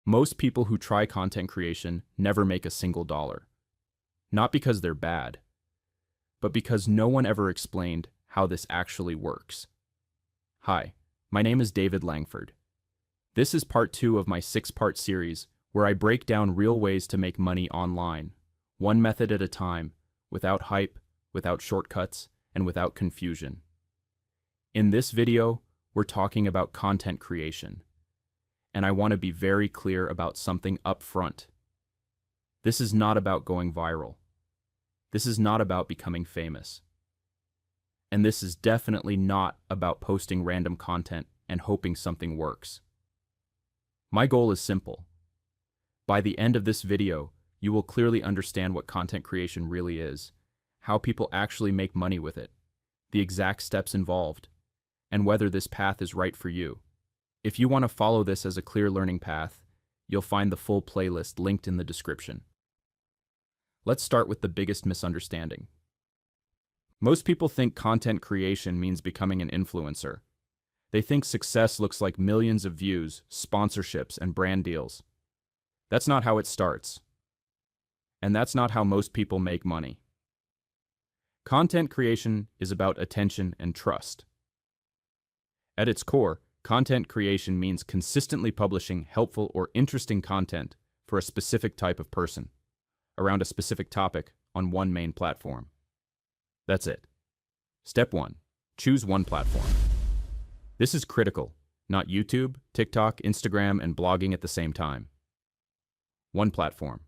Most people who try content creation never make a single dollar. Not because they're bad, but because no one ever explained how this actually works. Hi, my name is David Langford. This is part 2 of my 6-part series where I break down real ways to make money online, one method at a time, without hype, without shortcuts, and without confusion. In this video, we're talking about content creation. And I want to be very clear about something up front. This is not about going viral. This is not about becoming famous. And this is definitely not about posting random content and hoping something works. My goal is simple. By the end of this video, you will clearly understand what content creation really is, how people actually make money with it, the exact steps involved, and whether this path is right for you. If you want to follow this as a clear learning path, you'll find the full playlist linked in the description. Let's start with the biggest misunderstanding. Most people think content creation means becoming an influencer. They think success looks like millions of views, sponsorships, and brand deals. That's not how it starts. And that's not how most people make money. Content creation is about attention and trust. At its core, content creation means consistently publishing helpful or interesting content for a specific type of person, around a specific topic on one main platform. That's it. Step 1. Choose one platform. This is critical, not YouTube, TikTok, Instagram, and blogging at the same time. One platform.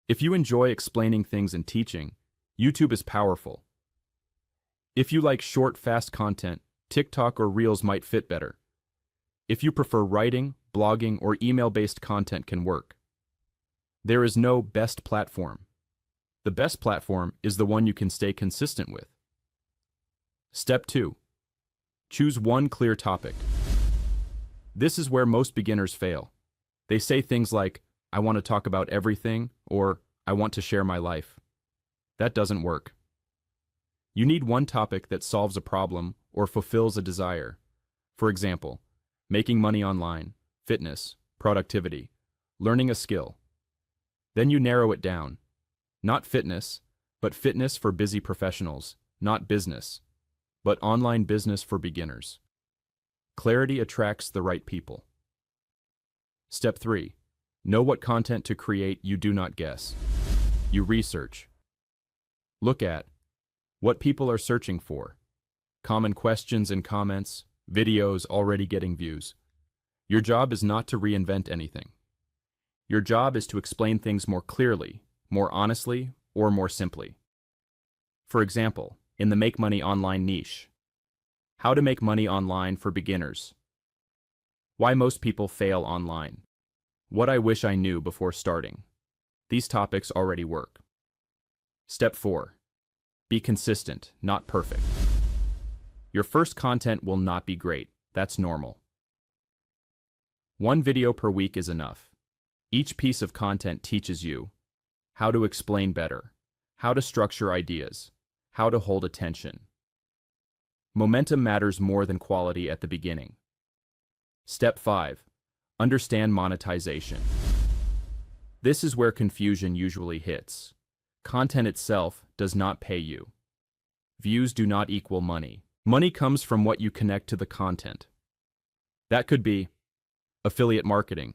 If you enjoy explaining things and teaching, YouTube is powerful. If you like short, fast content, TikTok or Reels might fit better. If you prefer writing, blogging, or email-based content can work. There is no best platform. The best platform is the one you can stay consistent with. Step 2. Choose one clear topic. This is where most beginners fail. They say things like, I want to talk about everything, or I want to share my life. That doesn't work. You need one topic that solves a problem or fulfills a desire. For example, making money online, fitness, productivity, learning a skill. Then you narrow it down. Not fitness, but fitness for busy professionals, not business, but online business for beginners. Clarity attracts the right people. Step 3. Know what content to create you do not guess. You research. Look at what people are searching for. Common questions and comments, videos already getting views. Your job is not to reinvent anything. Your job is to explain things more clearly, more honestly, or more simply. For example, in the Make Money Online niche, how to make money online for beginners. Why most people fail online. What I wish I knew before starting. These topics already work. Step 4. Be consistent, not perfect. Your first content will not be great. That's normal. One video per week is enough. Each piece of content teaches you how to explain better, how to structure ideas, how to hold attention. Momentum matters more than quality at the beginning. Step 5. Understand monetization. This is where confusion usually hits. Content itself does not pay you. Views do not equal money. Money comes from what you connect to the content. That could be affiliate marketing,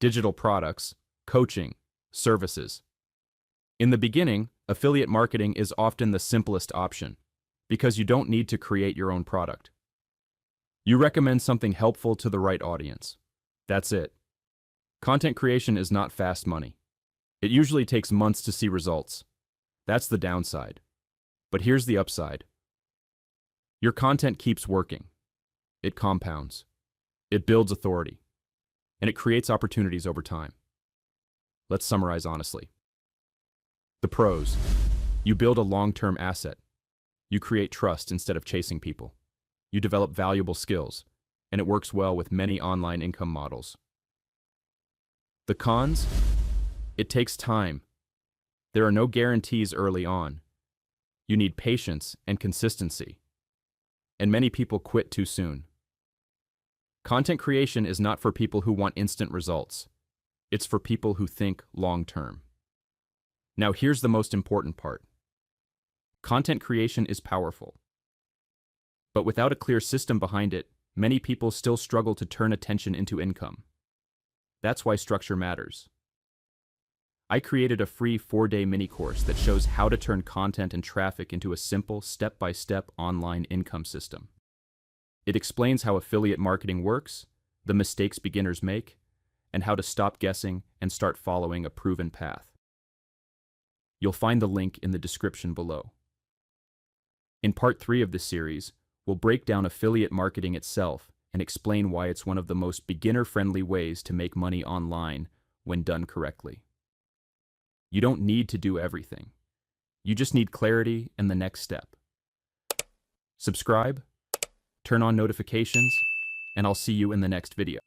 digital products, coaching, services. In the beginning, affiliate marketing is often the simplest option because you don't need to create your own product. You recommend something helpful to the right audience. That's it. Content creation is not fast money. It usually takes months to see results. That's the downside. But here's the upside. Your content keeps working. It compounds. It builds authority. And it creates opportunities over time. Let's summarize honestly. The pros. You build a long-term asset. You create trust instead of chasing people. You develop valuable skills, and it works well with many online income models. The cons? It takes time. There are no guarantees early on. You need patience and consistency. And many people quit too soon. Content creation is not for people who want instant results. It's for people who think long-term. Now here's the most important part. Content creation is powerful. But without a clear system behind it, many people still struggle to turn attention into income. That's why structure matters. I created a free 4-day mini course that shows how to turn content and traffic into a simple, step-by-step online income system. It explains how affiliate marketing works, the mistakes beginners make, and how to stop guessing and start following a proven path. You'll find the link in the description below. In part 3 of this series, we'll break down affiliate marketing itself and explain why it's one of the most beginner-friendly ways to make money online when done correctly. You don't need to do everything. You just need clarity and the next step. Subscribe, turn on notifications, and I'll see you in the next video.